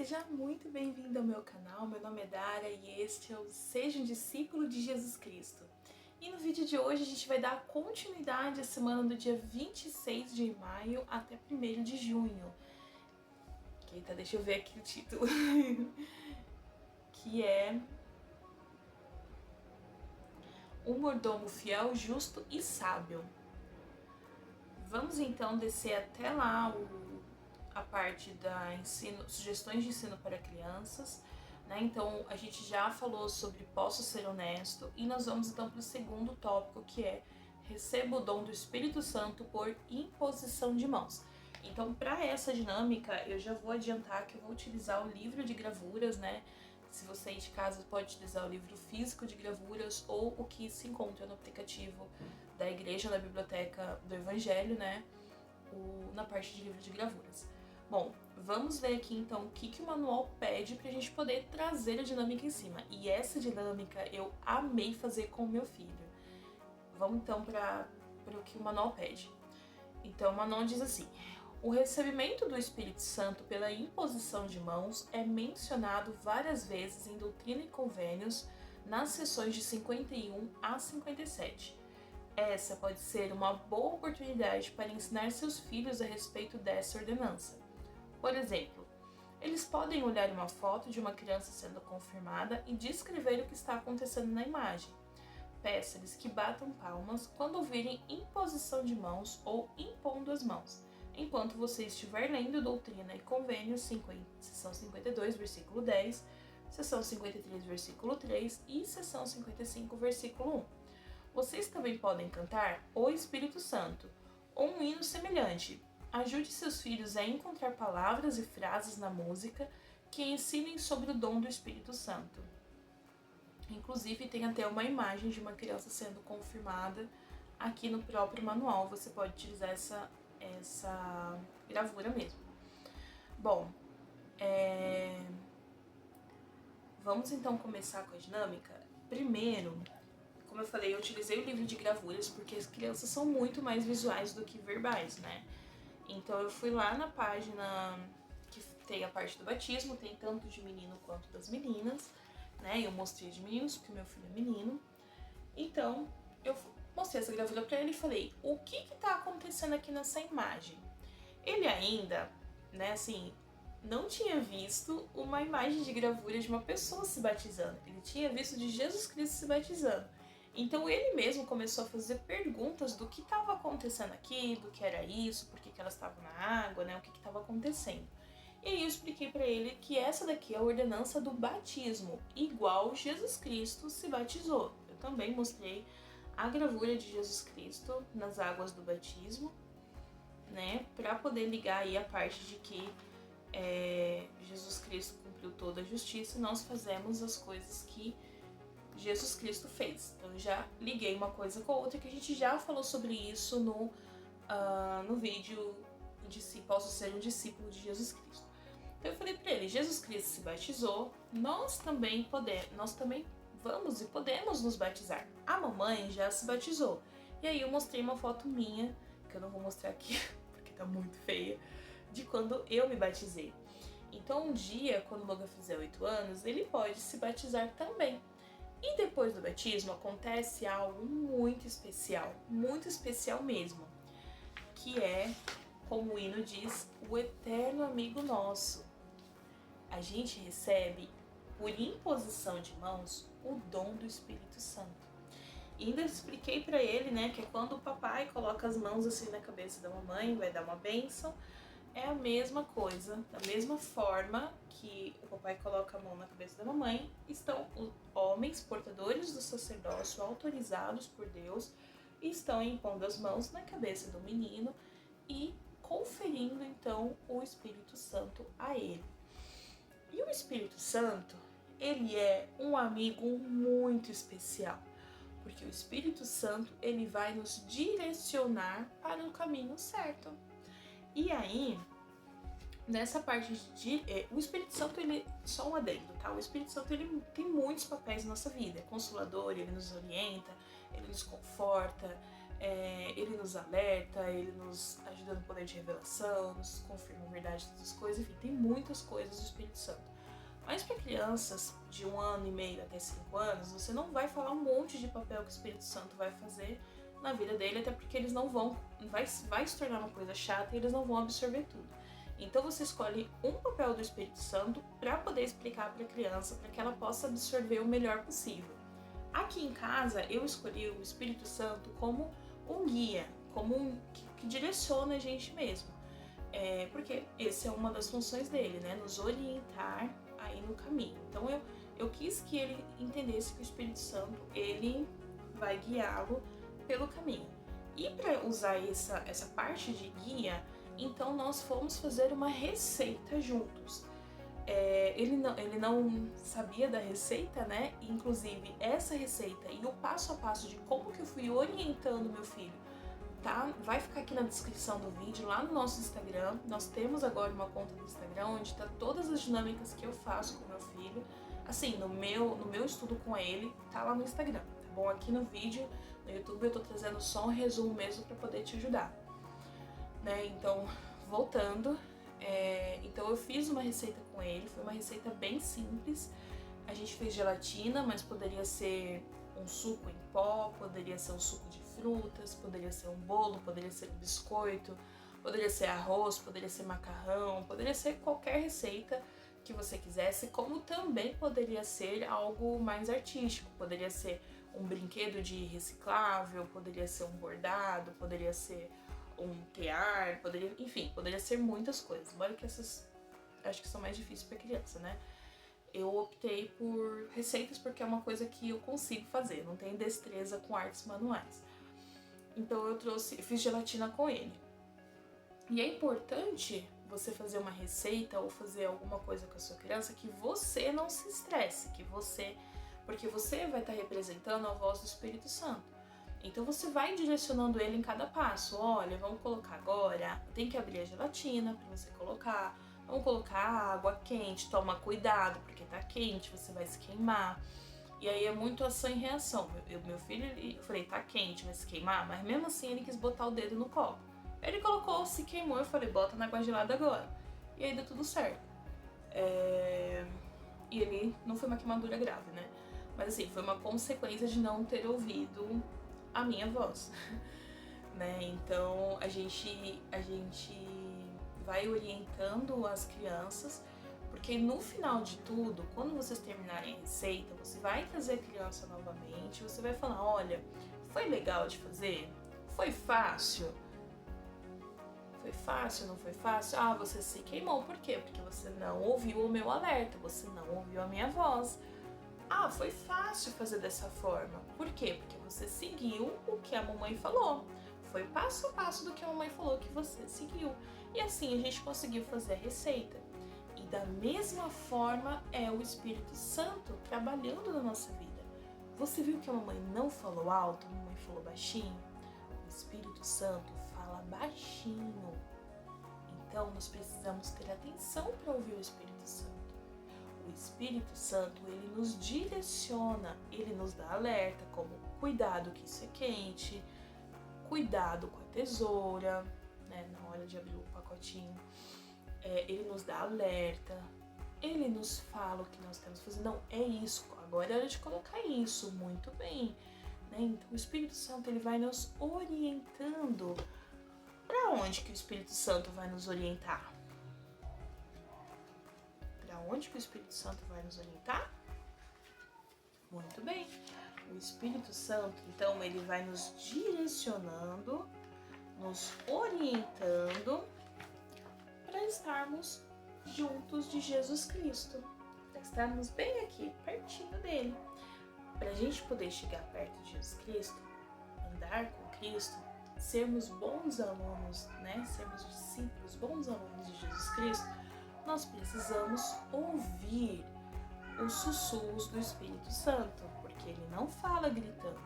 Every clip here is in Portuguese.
seja muito bem-vindo ao meu canal. Meu nome é Dara e este é o Seja um Discípulo de Jesus Cristo. E no vídeo de hoje a gente vai dar continuidade à semana do dia 26 de maio até 1º de junho. Eita, deixa eu ver aqui o título. Que é Um mordomo fiel, justo e sábio. Vamos então descer até lá a parte da sugestões de ensino para crianças, né? Então a gente já falou sobre posso ser honesto e nós vamos então para o segundo tópico, que é receba o dom do Espírito Santo por imposição de mãos. Então, para essa dinâmica, eu já vou adiantar que eu vou utilizar o livro de gravuras, né? Se você aí de casa pode utilizar o livro físico de gravuras ou o que se encontra no aplicativo da igreja, na biblioteca do Evangelho, né? Na parte de livro de gravuras. Bom, vamos ver aqui então o que o manual pede pra gente poder trazer a dinâmica em cima. E essa dinâmica eu amei fazer com o meu filho. Vamos então para o que o manual pede. Então o manual diz assim: o recebimento do Espírito Santo pela imposição de mãos é mencionado várias vezes em Doutrina e Convênios nas sessões de 51 a 57. Essa pode ser uma boa oportunidade para ensinar seus filhos a respeito dessa ordenança. Por exemplo, eles podem olhar uma foto de uma criança sendo confirmada e descrever o que está acontecendo na imagem. Peça-lhes que batam palmas quando ouvirem imposição de mãos ou impondo as mãos, enquanto você estiver lendo Doutrina e Convênios, sessão 52, versículo 10, sessão 53, versículo 3 e sessão 55, versículo 1. Vocês também podem cantar O Espírito Santo, ou um hino semelhante. Ajude seus filhos a encontrar palavras e frases na música que ensinem sobre o dom do Espírito Santo. Inclusive, tem até uma imagem de uma criança sendo confirmada aqui no próprio manual. Você pode utilizar essa gravura mesmo. Bom, vamos então começar com a dinâmica. Primeiro, como eu falei, eu utilizei o livro de gravuras porque as crianças são muito mais visuais do que verbais, né? Então eu fui lá na página que tem a parte do batismo, tem tanto de menino quanto das meninas, né? Eu mostrei de meninos, porque meu filho é menino. Então eu mostrei essa gravura pra ele e falei: o que tá acontecendo aqui nessa imagem? Ele ainda, né, assim, não tinha visto uma imagem de gravura de uma pessoa se batizando. Ele tinha visto de Jesus Cristo se batizando. Então ele mesmo começou a fazer perguntas do que estava acontecendo aqui, do que era isso, por que elas estavam na água, né, o que estava acontecendo. E aí eu expliquei para ele que essa daqui é a ordenança do batismo, igual Jesus Cristo se batizou. Eu também mostrei a gravura de Jesus Cristo nas águas do batismo, né, para poder ligar aí a parte de que Jesus Cristo cumpriu toda a justiça e nós fazemos as coisas que Jesus Cristo fez. Então eu já liguei uma coisa com a outra, que a gente já falou sobre isso no vídeo de se posso ser um discípulo de Jesus Cristo. Então eu falei para ele: Jesus Cristo se batizou, nós também vamos e podemos nos batizar. A mamãe já se batizou. E aí eu mostrei uma foto minha, que eu não vou mostrar aqui porque tá muito feia, de quando eu me batizei. Então um dia, quando o Logan fizer 8 anos, ele pode se batizar também. E depois do batismo acontece algo muito especial mesmo, que é, como o hino diz, o eterno amigo nosso. A gente recebe, por imposição de mãos, o dom do Espírito Santo. E ainda expliquei pra ele, né, que é quando o papai coloca as mãos assim na cabeça da mamãe, vai dar uma bênção. É a mesma coisa, da mesma forma que o papai coloca a mão na cabeça da mamãe, estão os homens portadores do sacerdócio autorizados por Deus e estão impondo as mãos na cabeça do menino e conferindo então o Espírito Santo a ele. E o Espírito Santo, ele é um amigo muito especial, porque o Espírito Santo, ele vai nos direcionar para o caminho certo. E aí, nessa parte o Espírito Santo, ele, só um adendo, tá? O Espírito Santo, ele tem muitos papéis na nossa vida. É consolador, ele nos orienta, ele nos conforta, ele nos alerta, ele nos ajuda no poder de revelação, nos confirma a verdade de todas as coisas, enfim, tem muitas coisas do Espírito Santo. Mas para crianças de 1 ano e meio até 5 anos, você não vai falar um monte de papel que o Espírito Santo vai fazer na vida dele, até porque eles não vão, vai se tornar uma coisa chata e eles não vão absorver tudo. Então você escolhe um papel do Espírito Santo para poder explicar para a criança, para que ela possa absorver o melhor possível. Aqui em casa eu escolhi o Espírito Santo como um guia, como que direciona a gente mesmo. Porque essa é uma das funções dele, né? Nos orientar aí no caminho. Então eu quis que ele entendesse que o Espírito Santo, ele vai guiá-lo pelo caminho. E para usar essa parte de guia, então nós fomos fazer uma receita juntos. Ele não sabia da receita, né? Inclusive essa receita e o passo a passo de como que eu fui orientando meu filho, tá? Vai ficar aqui na descrição do vídeo, lá no nosso Instagram. Nós temos agora uma conta no Instagram onde tá todas as dinâmicas que eu faço com meu filho. Assim, no meu estudo com ele, tá lá no Instagram, tá bom? Aqui no vídeo, no YouTube, eu tô trazendo só um resumo mesmo pra poder te ajudar, né? Então, voltando, então eu fiz uma receita com ele, foi uma receita bem simples. A gente fez gelatina, mas poderia ser um suco em pó, poderia ser um suco de frutas, poderia ser um bolo, poderia ser um biscoito, poderia ser arroz, poderia ser macarrão, poderia ser qualquer receita que você quisesse, como também poderia ser algo mais artístico, poderia ser um brinquedo de reciclável, poderia ser um bordado, poderia ser um tear, poderia ser muitas coisas. Embora que essas acho que são mais difíceis para criança, né? Eu optei por receitas porque é uma coisa que eu consigo fazer, não tenho destreza com artes manuais. Então eu fiz gelatina com ele. E é importante você fazer uma receita ou fazer alguma coisa com a sua criança que você não se estresse, porque você vai estar representando a voz do Espírito Santo. Então você vai direcionando ele em cada passo. Olha, vamos colocar agora, tem que abrir a gelatina para você colocar. Vamos colocar água quente, toma cuidado, porque tá quente, você vai se queimar. E aí é muito ação e reação. Meu filho, eu falei, tá quente, vai se queimar, mas mesmo assim ele quis botar o dedo no copo. Ele colocou, se queimou, eu falei, bota na água gelada agora. E aí deu tudo certo. E ele não foi uma queimadura grave, né? Mas assim, foi uma consequência de não ter ouvido a minha voz, né? Então a gente vai orientando as crianças, porque no final de tudo, quando vocês terminarem a receita, você vai trazer a criança novamente, você vai falar, olha, foi legal de fazer? Foi fácil? Foi fácil, não foi fácil? Ah, você se queimou, por quê? Porque você não ouviu o meu alerta, você não ouviu a minha voz. Ah, foi fácil fazer dessa forma. Por quê? Porque você seguiu o que a mamãe falou. Foi passo a passo do que a mamãe falou que você seguiu. E assim a gente conseguiu fazer a receita. E da mesma forma é o Espírito Santo trabalhando na nossa vida. Você viu que a mamãe não falou alto, a mamãe falou baixinho? O Espírito Santo fala baixinho. Então nós precisamos ter atenção para ouvir o Espírito Santo. O Espírito Santo, ele nos direciona, ele nos dá alerta, como cuidado que isso é quente, cuidado com a tesoura, né, na hora de abrir o pacotinho. Ele nos dá alerta, ele nos fala o que nós temos que fazer. Não, é isso, agora é hora de colocar isso, muito bem. Né? Então o Espírito Santo, ele vai nos orientando. Para onde que o Espírito Santo vai nos orientar? Onde que o Espírito Santo vai nos orientar? Muito bem. O Espírito Santo, então, ele vai nos direcionando, nos orientando para estarmos juntos de Jesus Cristo, para estarmos bem aqui, pertinho dele. Para a gente poder chegar perto de Jesus Cristo, andar com Cristo, sermos bons alunos, né? Sermos discípulos, bons alunos de Jesus Cristo, nós precisamos ouvir os sussurros do Espírito Santo, porque ele não fala gritando.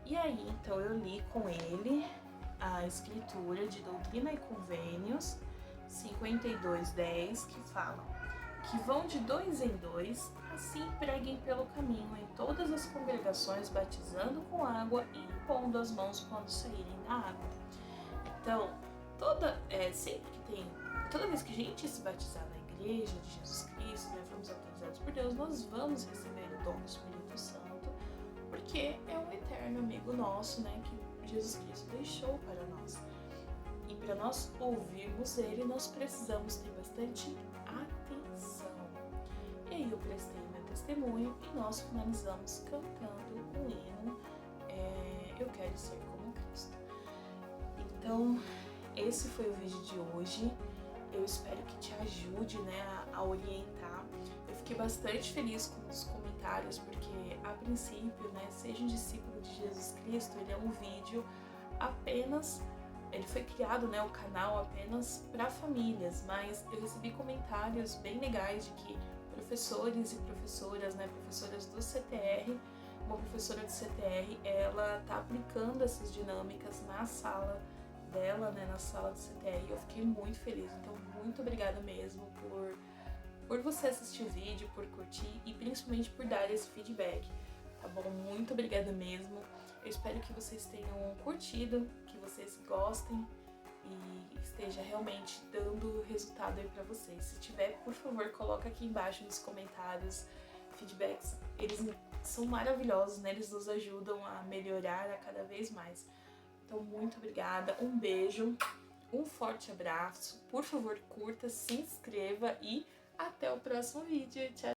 E aí, então, eu li com ele a escritura de Doutrina e Convênios 52:10, que fala: que vão de 2 em 2, assim preguem pelo caminho em todas as congregações, batizando com água e impondo as mãos quando saírem da água. Então, toda vez que a gente se batizar na igreja de Jesus Cristo, né, fomos autorizados por Deus, nós vamos receber o dom do Espírito Santo, porque é um eterno amigo nosso, né, que Jesus Cristo deixou para nós. E para nós ouvirmos ele, nós precisamos ter bastante atenção. E aí eu prestei meu testemunho e nós finalizamos cantando o hino Eu Quero Ser Como Cristo. Então, esse foi o vídeo de hoje. Eu espero que te ajude, né, a orientar. Eu fiquei bastante feliz com os comentários, porque a princípio, né, Seja um Discípulo de Jesus Cristo, ele é um vídeo apenas, ele foi criado, né, o canal apenas para famílias, mas eu recebi comentários bem legais de que professores e professoras, né, professoras do CTR, uma professora do CTR, ela tá aplicando essas dinâmicas na sala dela, né, na sala do CTR, e eu fiquei muito feliz. Então, muito obrigada mesmo por você assistir o vídeo, por curtir e principalmente por dar esse feedback, tá bom? Muito obrigada mesmo. Eu espero que vocês tenham curtido, que vocês gostem e esteja realmente dando resultado aí pra vocês. Se tiver, por favor, coloca aqui embaixo nos comentários. Feedbacks, eles são maravilhosos, né? Eles nos ajudam a melhorar a cada vez mais. Então, muito obrigada, um beijo, um forte abraço, por favor, curta, se inscreva e até o próximo vídeo. Tchau!